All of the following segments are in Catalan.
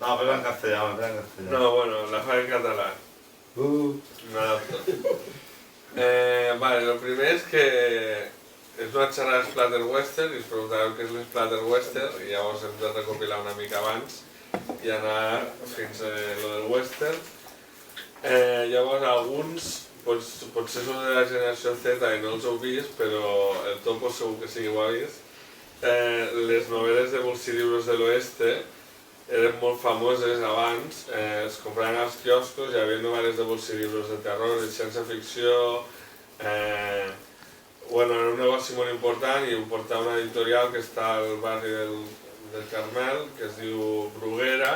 No, pero en castellano, pero en castellano. No, bueno, la fa en català. Vale, el primer és que és una xerrada de Splatter Western i us preguntareu què és l'Splatter Western i llavors hem de recopilar una mica abans i anar fins a lo del western. Llavors alguns potser sou de la generació Z i no els heu vist, però el Topo segur que sí que ho ha vist. Les novel·les de Bolsilibros de l'Oeste eren molt famoses abans, es compraven als quioscos, hi havia novel·les de bolsilibros de terror, de ciència-ficció, bueno, era un negoci molt important i ho portava una editorial que està al barri del Carmel, que es diu Bruguera,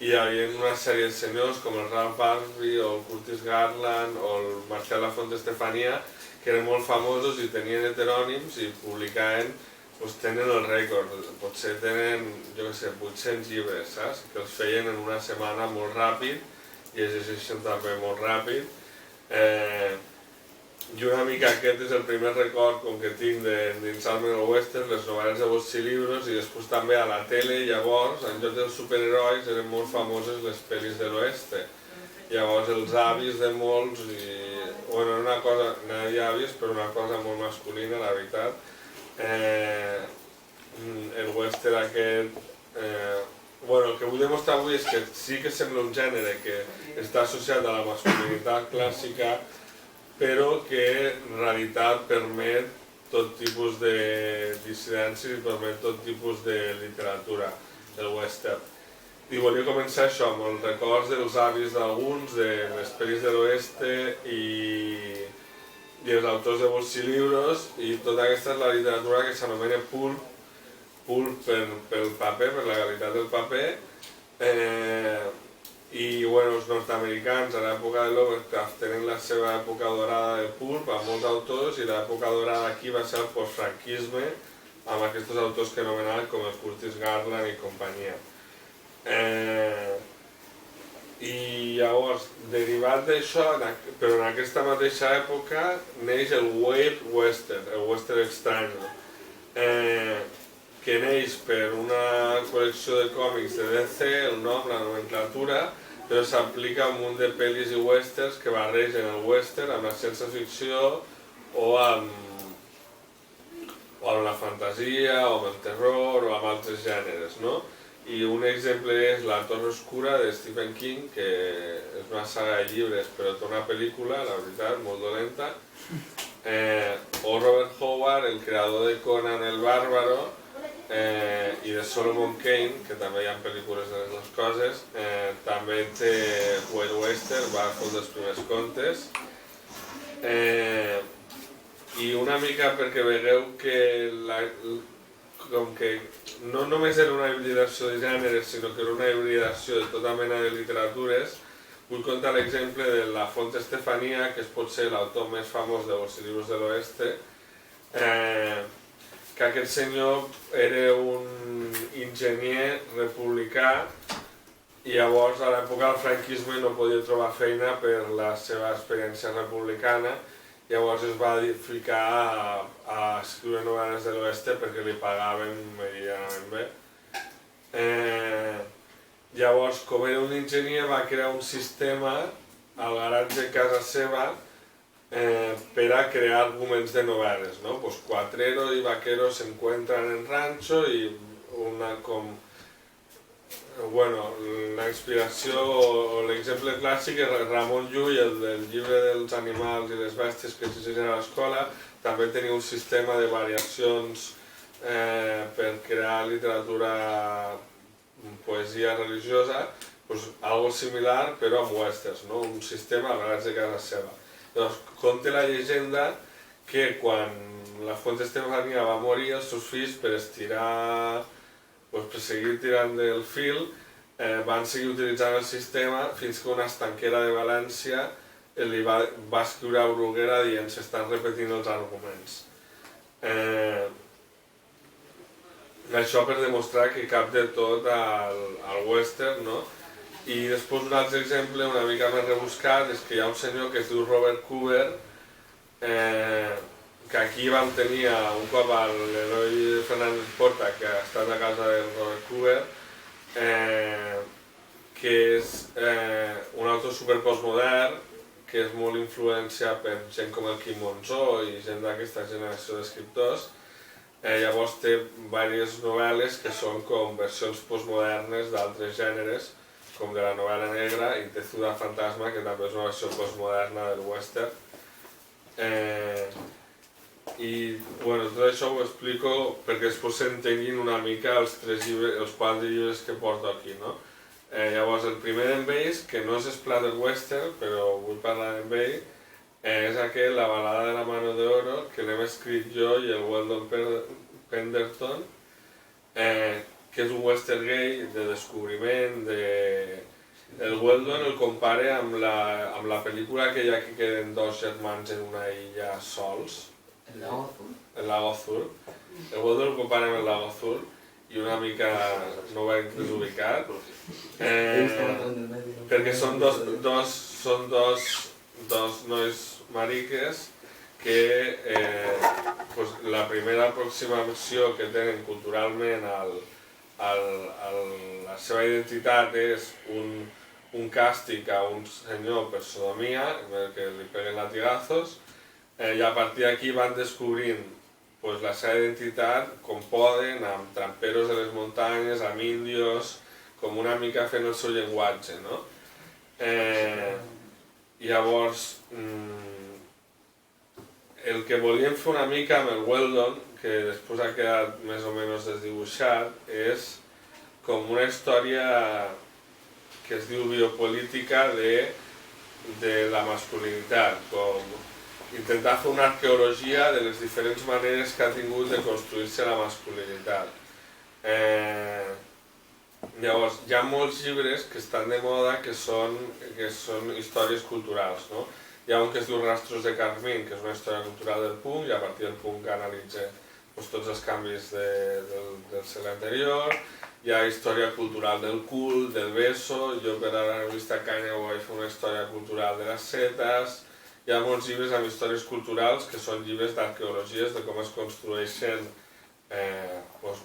i hi havia una sèrie de senyors com el Ralph Barsby o el Curtis Garland o el Marcel Lafont Estefania, que eren molt famosos i tenien heterònims i publicaven, doncs tenen el rècord, potser tenen, jo què sé, 800 llibres, saps? Que els feien en una setmana molt ràpid i es llegeixen també molt ràpid. I una mica aquest és el primer record com que tinc d'insar-me en el western, les novel·les de Bolsilibros i després també a la tele, llavors, en lloc dels superherois, eren molt famoses les pel·lis de l'oeste. Llavors els avis de molts, bueno, una cosa, no hi ha avis, però una cosa molt masculina, la veritat. El western aquest, bueno, el que vull demostrar avui és que sí que sembla un gènere que està associat a la masculinitat clàssica, però que en realitat permet tot tipus de dissidències i permet tot tipus de literatura, el western. I volia començar això, amb els records dels avis d'alguns, de les pel·lis de l'oeste i els autors de Bolsilibros, i tota aquesta és la literatura que s'anomena pulp, pel paper, per la qualitat del paper, i bueno, els nord-americans a l'època de Lovecraft tenen la seva època dorada de pulp amb molts autors i l'època dorada aquí va ser el postfranquisme amb aquests autors que anomenaven com el Curtis Garland i companyia. I llavors, derivat d'això, però en aquesta mateixa època, neix el Weird Western, el western estrany, que neix per una col·lecció de còmics de DC, el nom, la nomenclatura, però s'aplica a un munt de pel·lis i westerns que barregen el western amb la ciència-ficció o amb la fantasia, o amb el terror, o amb altres gèneres, no? I un exemple és La Torre Oscura de Stephen King, que és una saga de llibres, però té una pel·lícula, la veritat, molt dolenta. O Robert Howard, el creador de Conan el Bàrbaro, i de Solomon Kane, que també hi ha pel·lícules de les dues coses, també té Wild Western, va fer un dels primers contes. I una mica perquè vegueu que com que no només era una hibridació de gèneres, sinó que era una hibridació de tota mena de literatures, vull contar l'exemple de Lafont Estefania, que és potser l'autor més famós de Bolsilibros de l'Oeste, que aquest senyor era un enginyer republicà i llavors a l'època del franquisme no podia trobar feina per la seva experiència republicana. Llavors es va ficar a escriure novel·les de l'oeste perquè li pagaven meridianament bé. Llavors, com era un enginyer, va crear un sistema al garatge de casa seva per a crear arguments de novel·les, no? Pues Cuatrero y Vaquero se encuentran en rancho i una com... Bueno, la inspiració o l'exemple clàssic és Ramon Llull, el llibre dels animals i les bèsties que s'exigien a l'escola, també tenia un sistema de variacions per crear literatura, poesia religiosa, algo similar però amb westerns, un sistema al garatge de casa seva. Llavors, conta la llegenda que quan Lafont Estefania va morir, els seus fills, per estirar, per seguir tirant del fil, van seguir utilitzant el sistema fins que una estanquera de València li va escriure a Bruguera dient s'estan repetint els arguments. Això per demostrar que cap de tot al western, no? I després un altre exemple una mica més rebuscat és que hi ha un senyor que es diu Robert Coover, que aquí vam tenir un cop l'Eloi Fernández Porta, que ha estat a casa del Robert Cooper, que és un autor super postmodern, que és molt influenciat per gent com el Quim Monzó i gent d'aquesta generació d'escriptors. Llavors té diverses novel·les que són com versions postmodernes d'altres gèneres, com de la novel·la negra i té Ciudad Fantasma, que també és una versió postmoderna del western. I bueno, tot això ho explico perquè després s'entenguin una mica els 4 llibres que porto aquí, no? Llavors el primer d'en Bays, que no és splatter western, però vull parlar d'en Bay, és aquell, La balada de la mano de oro, que l'hem escrit jo i el Weldon Penderton, que és un western gay de descobriment. El Weldon el compara amb la pel·lícula aquella que queden 2 germans en una illa sols. El Lago Azul. El Weldon el compara amb el Lago Azul i una mica no ho hem desubicat, perquè són dos nois mariques que la primera aproximació que tenen culturalment a la seva identitat és un càstig a un senyor per sodomia, que li peguen latigazos, i a partir d'aquí van descobrint la seva identitat com poden, amb tramperos de les muntanyes, amb índios, com una mica fent el seu llenguatge, no? Llavors, el que volíem fer una mica amb el Weldon, que després ha quedat més o menys desdibuixat, és com una història que es diu biopolítica de la masculinitat, com intentar fer una arqueologia de les diferents maneres que ha tingut de construir-se la masculinitat. Llavors, hi ha molts llibres que estan de moda que són històries culturals, no? Hi ha un que es diu Rastros de Carmín, que és una història cultural del punk, i a partir del punk analitza tots els canvis del segle anterior. Hi ha història cultural del cult, del beso, jo per a la revista Kanye vaig fer una història cultural de les setes. Hi ha molts llibres amb històries culturals que són llibres d'arqueologies de com es construeixen,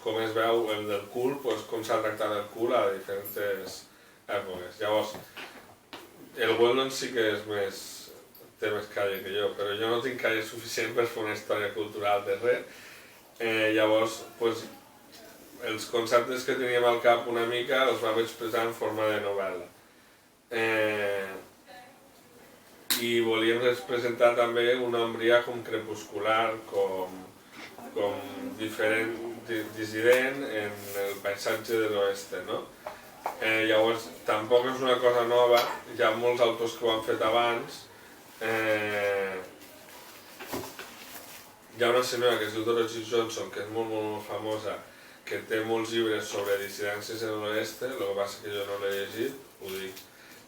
com es veu el del cul, com s'ha tractat el cul a diferents èpoques. Llavors, el Weldon sí que té més calle que jo, però jo no tinc calle suficient per fer una història cultural de res. Llavors, els conceptes que teníem al cap una mica els vam expressar en forma de novel·la. I volíem presentar també una ombria com crepuscular, com diferent, dissident en el paisatge de l'oeste, no? Llavors, tampoc és una cosa nova, hi ha molts autors que ho han fet abans. Hi ha una senyora que es diu Dorothy Johnson, que és molt famosa, que té molts llibres sobre dissidències en l'oeste, el que passa que jo no l'he llegit, ho dic.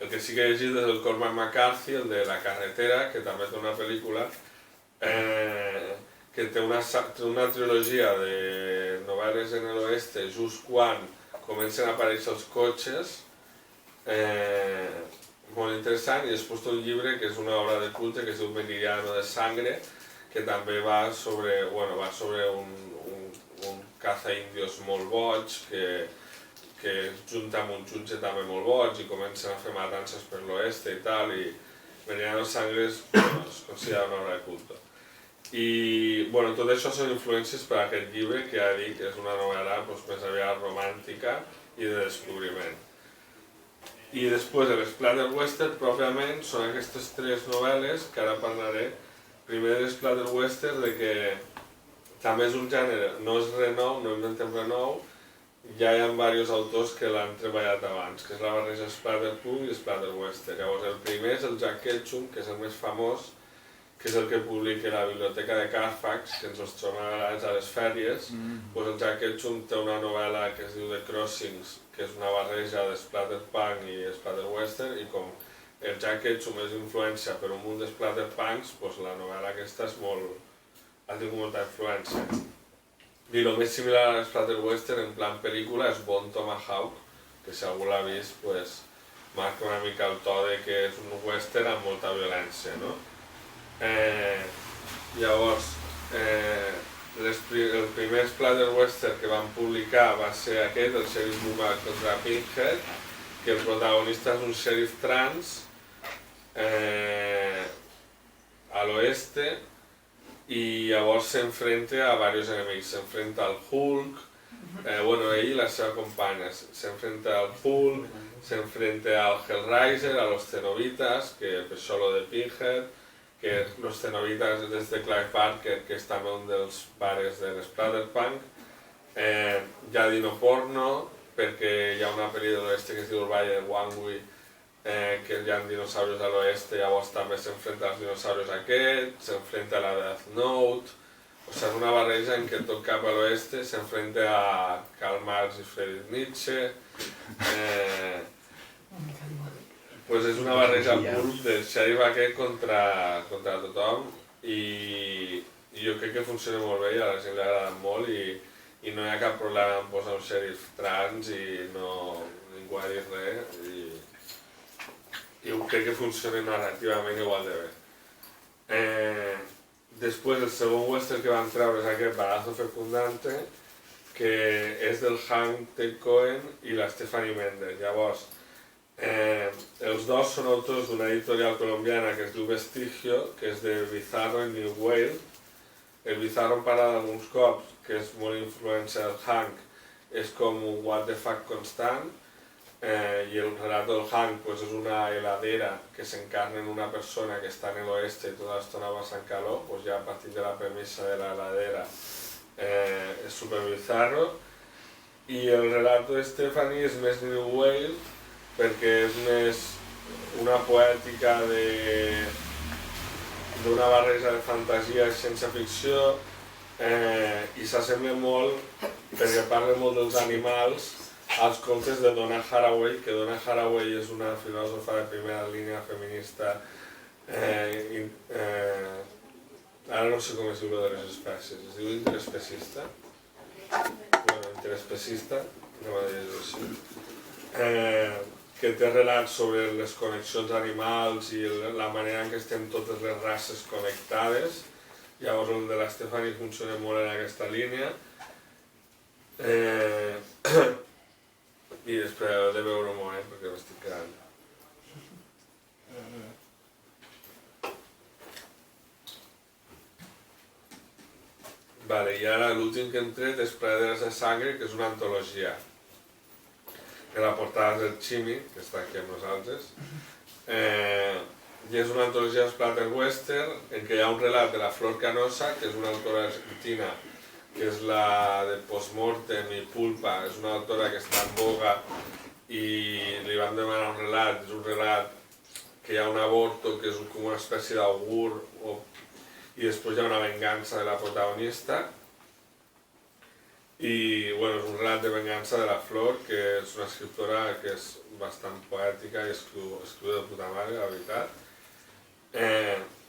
El que sí que he llegit és el Cormac McCarthy, el de La carretera, que també té una pel·lícula, que té una trilogia de novel·les en l'oeste just quan comencen a aparèixer els cotxes, molt interessant, i després té un llibre que és una obra de culte que es diu Meridiano de Sangre, que també va sobre un caza índios molt boig, que es junta amb un jutge també molt boig i comencen a fer matances per l'oeste i tal, i Meridiano de Sangre es considera una obra de culte. I tot això són influències per a aquest llibre, que ja dic que és una novel·la més aviat romàntica i de descobriment. I després de l'Splatter Western, pròpiament, són aquestes 3 novel·les que ara parlaré. Primer de l'Splatter Western, que també és un gènere, no és res nou, no inventem res nou, ja hi ha diversos autors que l'han treballat abans, que és la barreja Splatter Punk i Splatter Western. Llavors, el primer és el Jack Ketchum, que és el més famós, que és el que publica la Biblioteca de Carfax, que ens els trobem a les fèries. El Jack Ketchum té una novel·la que es diu The Crossings, que és una barreja de Splatter Punk i Splatter Western, i com el Jack Ketchum és influència per un munt de Splatter Punks, la novel·la aquesta ha tingut molta influència. I el més similar a l'Splatter Western en plan pel·lícula és Bone Tomahawk, que si algú l'ha vist marca una mica el to de que és un western amb molta violència, no? Llavors, el primer splatter western que van publicar va ser aquest, el Sheriff Boomer contra Pinhead, que el protagonista és un sheriff trans a l'oeste i llavors s'enfrenta a diversos enemics. S'enfrenta al Hulk, ell i la seva companya, s'enfrenta al Hulk, s'enfrenta al Hellraiser, a los Cenobitas, que per això lo de Pinhead, que los Cenobitas és de Clive Barker, que és també un dels pares de l'Splatterpunk. Hi ha Dino Porno, perquè hi ha una pel·li de l'oeste que es diu El Valle de Wangui, que hi ha dinosaures a l'oeste, llavors també s'enfrenta als dinosaures aquest, s'enfrenta a la Death Note, o sigui, és una barreja en què tot cap a l'oeste s'enfrenta a Karl Marx i Friedrich Nietzsche. Pues és una barreja pur del xèrif aquest contra tothom i jo crec que funciona molt bé i a la gent li ha agradat molt i no hi ha cap problema en posar un xèrif trans i ningú ha dit res i jo crec que funciona narrativament igual de bé. Després el segon western que van treure és aquest Barazo Fecundante, que és del Hank T. Cohen i la Stephanie Mendes. Llavors, els dos són autors d'una editorial colombiana que es diu Vestigio, que és de Bizarro i New Whale. El Bizarro em parla d'alguns cops, que és molt influència del Hank, és com un what the fuck constant, i el relat del Hank és una heladera que s'encarna en una persona que està en l'oeste i tota l'estona passant calor, ja a partir de la premissa de la heladera és super bizarro. I el relat de Stephanie és més New Whale, perquè és més una poètica d'una barreja de fantasia i ciència-ficció i s'assembla molt, perquè parla molt dels animals, als contes de Donna Haraway, que Donna Haraway és una filòsofa de primera línia feminista, ara no sé com es diu de les espècies, es diu interespecista? Bueno, interespecista, no va dir així. Que té relats sobre les connexions animals i la manera en què estem totes les races connectades. Llavors el de la Stephanie funciona molt en aquesta línia. I després he de veure un moment perquè m'estic quedant. I ara l'últim que hem tret és Praderas de Sangre, que és una antologia. Que la portada és el Chimi, que està aquí amb nosaltres. I és una antologia de splatter western en què hi ha un relat de la Flor Canosa, que és una autora argentina, que és la de Postmortem i Pulpa, és una autora que està en boga i li van demanar un relat, és un relat que hi ha un aborto, que és com una espècie d'augur, i després hi ha una vengança de la protagonista. I bueno, és un relat de vengança de la Flor, que és una escriptora que és bastant poètica i escriu de puta mare, la veritat.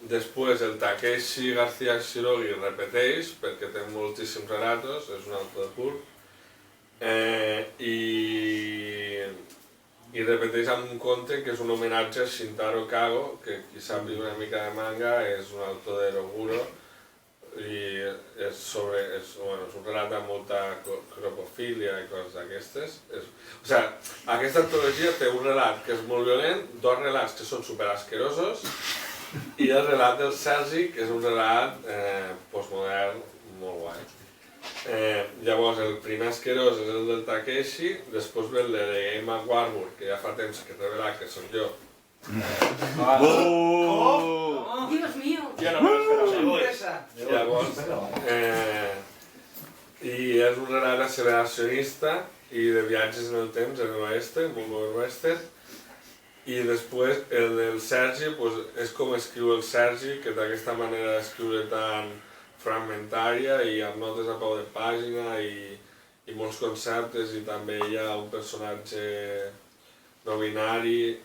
Després el Takeshi García Shirogi repeteix, perquè té moltíssims relatos, és un autor pur. I repeteix amb un conte que és un homenatge a Shintaro Kago, que qui sap una mica de manga és un autor d'Eroguro, i és un relat amb molta cropofilia i coses d'aquestes. O sigui, aquesta antologia té un relat que és molt violent, dos relats que són superasquerosos i el relat del Sergi, que és un relat postmodern molt guai. Llavors el primer asquerós és el del Takeshi, després ve el de Emma Warburg, que ja fa temps que he revelat que sóc jo. Dios mío! Ja no me l'esperava. Llavors, i és un relat acceleracionista i de viatges en el temps en l'oeste, molt nord-oeste. I després el del Sergi és com escriu el Sergi, que té aquesta manera d'escriure tan fragmentària i amb notes a peu de pàgina i molts conceptes, i també hi ha un personatge no binari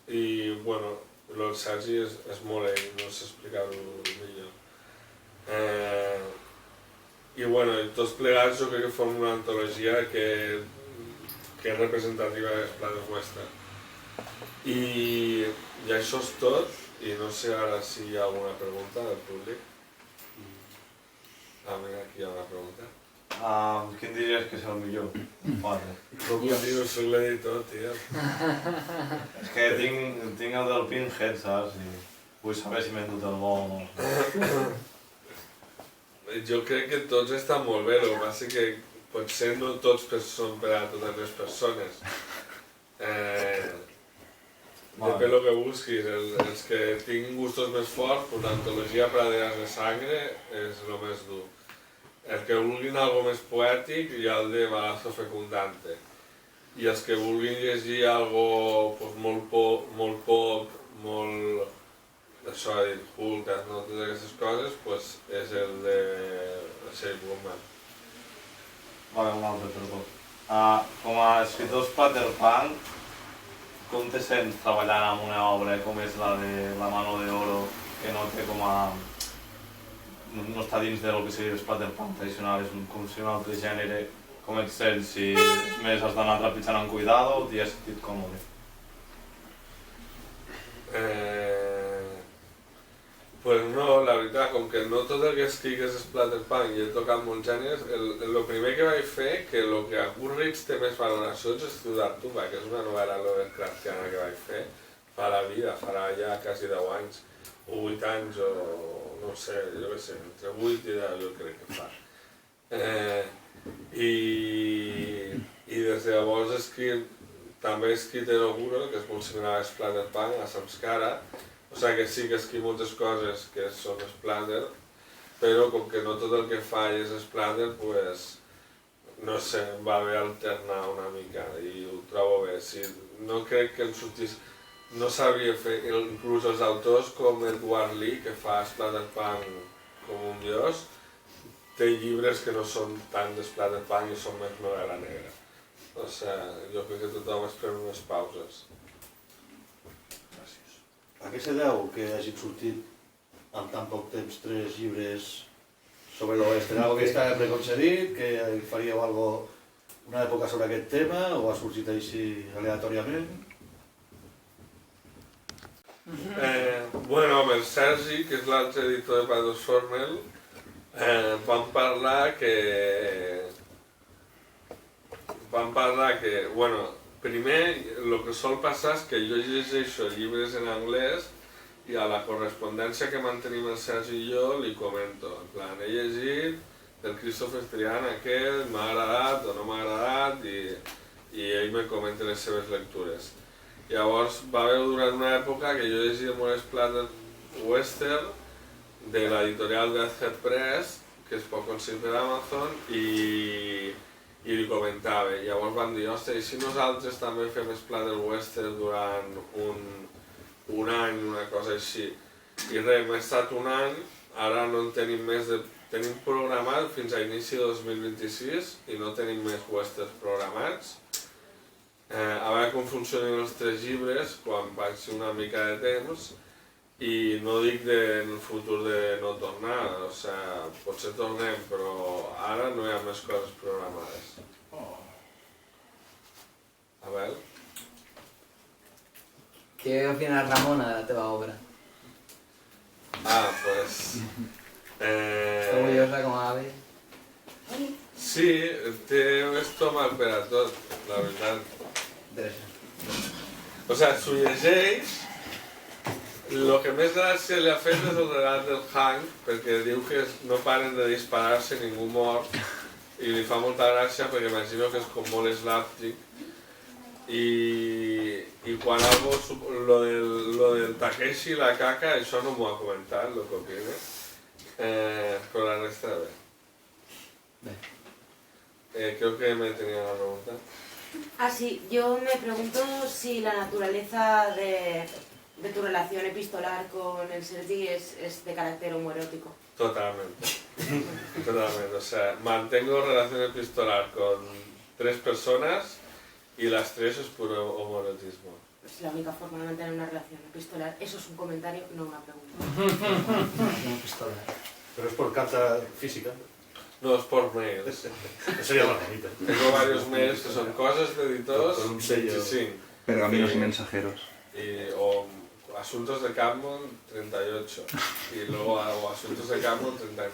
i bueno, el Sergi és molt ell, no sé explicar-ho millor. I bueno, tots plegats jo crec que formen una antologia que és representativa de Splatter Western. I això és tot, i no sé ara si hi ha alguna pregunta del públic. mira, aquí hi ha una pregunta. Quin diries que és el millor? 4. Com que dius, soc l'editor, tio. És que tinc el del Pinhead, saps? I vull saber si m'he endut el bo o no. Jo crec que tots estan molt bé, el que passa que potser no tots són per a totes les persones. Depèn del que busquis. Els que tinguin gustos més forts, pues l'antologia Praderas de Sangre és el més dur. Els que vulguin algo més poètic hi ha el de Balazo Fecundante. I els que vulguin llegir algo pues, molt pop, això ha dit Hulk, no? Totes aquestes coses, pues, és el de Shape Woman. Vale, un altre, perdó. Com a escriptor Splatterpunk, com te sents treballant en una obra com és la de La Mano de Oro, que no té com a... no està dins del que seria Splatterpunk tradicional, és com si un altre gènere, com et sents, si més has d'anar trepitjant amb cuidado o t'hi has sentit còmode? Pues no, la veritat, com que no tot el que escric és Splatterpunk i he tocat molts gèneres, el primer que vaig fer, que el que a Goodreads té més valoracions és Ciudad Tuba, que és una novel·la Lovecraftiana que vaig fer fa la vida, farà ja quasi 10 anys, o 8 anys, o no sé, jo què sé, entre 8 i 10 jo crec que fa. I des de llavors també he escrit Eroguro, que és molt similar a Splatterpunk, a Samskara, o sigui que sí que escric moltes coses que són splatter, però com que no tot el que faig és splatter, pues, no sé, em va bé alternar una mica i ho trobo bé. No crec que em sortís... No sabria fer, inclús els autors com Edward Lee, que fa Splatterpunk com un dios, té llibres que no són tant de Splatterpunk i són més novel·la negra. O sigui, jo crec que tothom es pren unes pauses. A què se deu que hagin sortit en tan poc temps 3 llibres sobre l'oest? Era algo que estava preconcedit, que faríeu una època sobre aquest tema, o ha sorgit així aleatòriament? Bueno, amb el Sergi, que és l'altre editor de Patos Formel, vam parlar que, bueno, primer, el que sol passar és que jo llegeixo llibres en anglès i a la correspondència que mantenim el Sergi i jo li comento. En plan, he llegit del Christopher Trian aquest, m'ha agradat o no m'ha agradat i ell me comenta les seves lectures. Llavors va haver durant una època que jo llegia molt Splatter Western de l'editorial Deathhead Press, que es pot aconseguir per Amazon, i li comentava. Llavors vam dir, ostres, i si nosaltres també fem Splatter Western durant un any, una cosa així. I res, hem estat un any, ara no en tenim més de... Tenim programat fins a inici de 2026 i no tenim més westerns programats. A veure com funcionen els 3 llibres quan passi una mica de temps i no dic en el futur de no tornar, o sigui, potser tornem, però ara no hi ha més coses programades. A veure... Què opina Ramona de la teva obra? Pues... Està orgullosa com a avi? Sí, té estómac per a tot, la veritat. Interessant. O sigui, s'ho llegeix, el que més gràcia li ha fet és el relat del Hank, perquè diu que no paren de disparar-se, ningú mor, i li fa molta gràcia perquè imagino que és com molt slapstick. I quan lo del Takeshi i la caca, això no m'ho ha comentat, el que opina, però la resta bé. Creo que me tenía una pregunta. Sí, yo me pregunto si la naturaleza de tu relación epistolar con el Sergi es de carácter homoerótico. Totalmente. Totalmente. O sea, mantengo relación epistolar con 3 personas y las 3 es puro homoerotismo. Es la única forma de mantener una relación epistolar. Eso es un comentario, no una pregunta. Pero es por carta física. No, es por mails. Eso sería más bonito. Tengo varios mails que son cosas de editors. Con un sello. Sí. Pergaminos mensajeros. O asuntos de Capmon 38. Y luego hago asuntos de Capmon 39.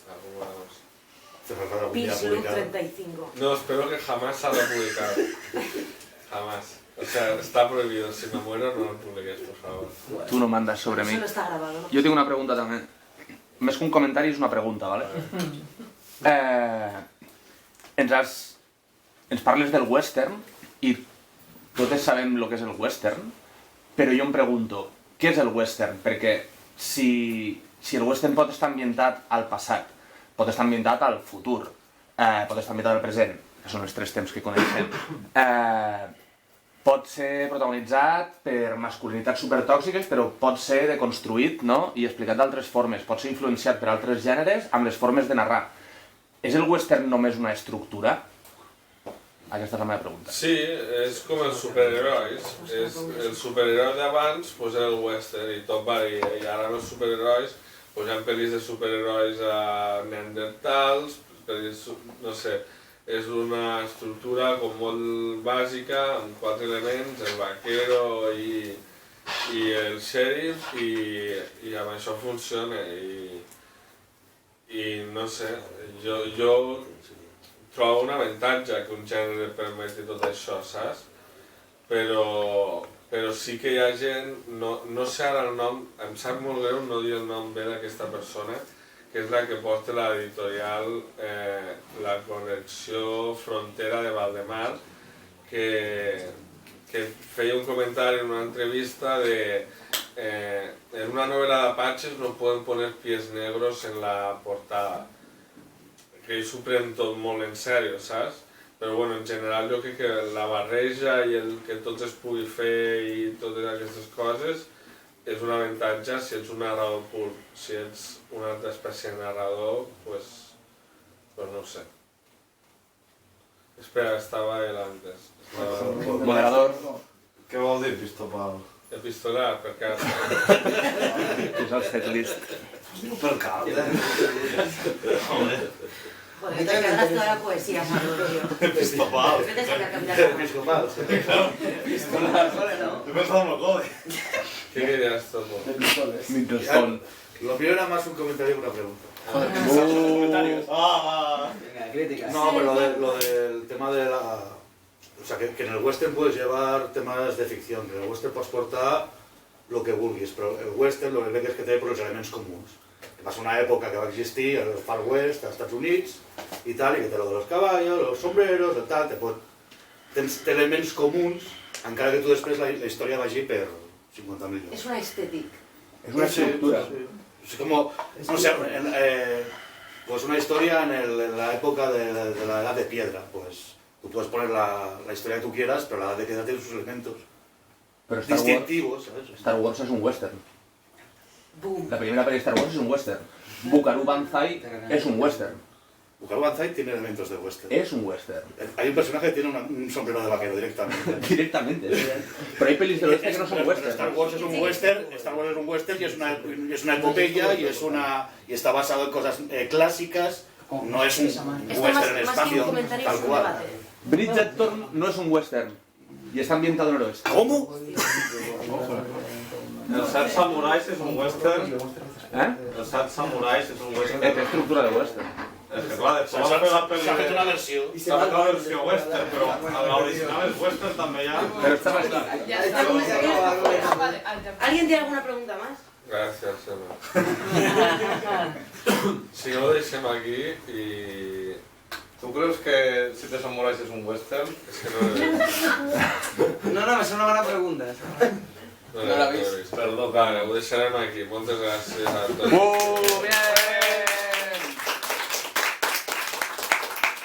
alguna cosa. Algún día Pixel publicado. 35. No, espero que jamás salga publicado. Jamás. O sea, está prohibido. Si me muero, no lo publiques, por favor. Tú no mandas sobre Eso mí. no està grabado, no? Jo tinc una pregunta també. Més que un comentari és una pregunta, ¿vale? Ens parles del western i totes sabem el que és el western, però jo em pregunto, què és el western? Perquè si el western pot estar ambientat al passat, pot estar ambientat al futur, pot estar ambientat al present, que són els tres temps que coneixem, pot ser protagonitzat per masculinitats supertòxiques, però pot ser deconstruït, no? I explicat d'altres formes, pot ser influenciat per altres gèneres amb les formes de narrar. És el western només una estructura? Aquesta és la meva pregunta. Sí, és com els superherois. El superheroi d'abans pues, era el western i tot varia. I ara els superherois, pues, hi ha pel·lis de superherois a neandertals, pel·lis, no sé, és una estructura com molt bàsica, amb 4 elements, el vaquero i el xèrif, i amb això funciona. I no sé, jo trobo un avantatge que un gènere permeti tot això, saps? Però sí que hi ha gent, no sé ara el nom, em sap molt greu no dir el nom bé d'aquesta persona, que és la que porta l'editorial La Connexió Frontera de Valdemar, que feia un comentari en una entrevista de en una novela d'Apaches no poden poner pies negros en la portada, que ells s'ho prenen tot molt en sèrio, saps? Però bueno, en general jo crec que la barreja i el que tots es pugui fer i totes aquestes coses és un avantatge si ets un narrador pur. Si ets una altra espècie de narrador, pues no ho sé. Espera, estava él antes. Moderador. Què vol dir pistopal? Epistolar, per cas. És el setlist. Per cap. Joder, te cargas toda la poesía, Salvador, tío. Pistopal. Vete a sacar caminata. Episcopal. He pensado en lo code. ¿Qué querías, Topo? Microphone. Lo mío era más un comentario que una pregunta. Comentarios. Ah, Venga, críticas. No, pero lo del tema de la... O sea, que en el western puedes llevar temas de ficción, que en el western puedes portar lo que vulguis, però el western lo que crec és que té els elements comuns. Que va ser una època que va existir el Far West als Estats Units i tal, i que té lo de los caballos, los sombreros, el tal, tens elements comuns, encara que tu després la història vagi per 50.000 llocs. Es una estética. És una estructura. Es como, no sé, pues una historia en la época de la Edad de Piedra, pues tú puedes poner la historia que tú quieras, pero la Edad de Piedra tiene sus elementos Però Star Wars, distintivos, ¿sabes? Star Wars és un western. Boom. La primera pel·li de Star Wars és un western. Buckaroo Banzai és un western. Buckaroo Banzai tiene elementos de western. És un western. Hay un personaje que tiene un sombrero de vaquero directamente. Directamente. Però hay pel·lis de l'oeste que no són Pero western. Star Wars es un western y es una epopeya y está basado en cosas clásicas. No es un Esto western en más que un espacio comentario tal es un cual. debate. Bridgerton no és un western. I està ambientat en l'oeste. ¿Cómo? Els 7 samurais és un western. Els 7 samurais és un western. Té estructura de western. És que clar, després va fer la pel·li... S'ha fet una versió. S'ha fet la versió western, però l'original és western també hi ha. Però està basat. ¿Alguien tiene alguna pregunta más? Gràcies, Emma. Si no, ho deixem aquí i... Tu creus que si te samurais és un western? És que no l'he vist. No, és una bona pregunta. No l'he vist. Perdó, Vale, ho deixarem aquí. Moltes gràcies a tots. Bien!